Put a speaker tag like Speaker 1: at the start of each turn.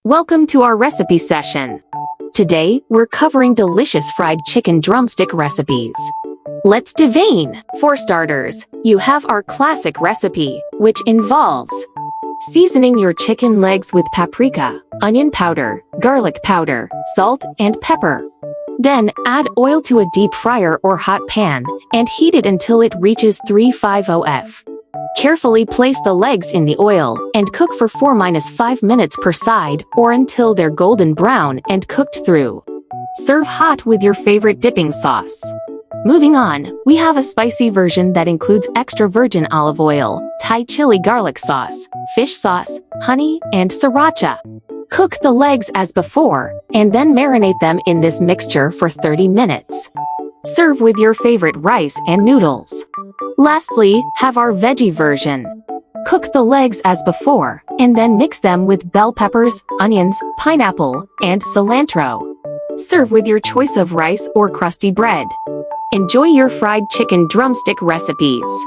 Speaker 1: Welcome to our recipe session. Today, we're covering delicious fried chicken drumstick recipes. Let's devane! For starters, you have our classic recipe, which involves seasoning your chicken legs with paprika, onion powder, garlic powder, salt, and pepper. Then, add oil to a deep fryer or hot pan, and heat it until it reaches 350°F. Carefully place the legs in the oil and cook for 4-5 minutes per side or until they're golden brown and cooked through. Serve hot with your favorite dipping sauce. Moving on, we have a spicy version that includes extra virgin olive oil, Thai chili garlic sauce, fish sauce, honey, and sriracha. Cook the legs as before, and then marinate them in this mixture for 30 minutes. Serve with your favorite rice and noodles. Lastly, have our veggie version. Cook the legs as before, and then mix them with bell peppers, onions, pineapple, and cilantro. Serve with your choice of rice or crusty bread. Enjoy your fried chicken drumstick recipes.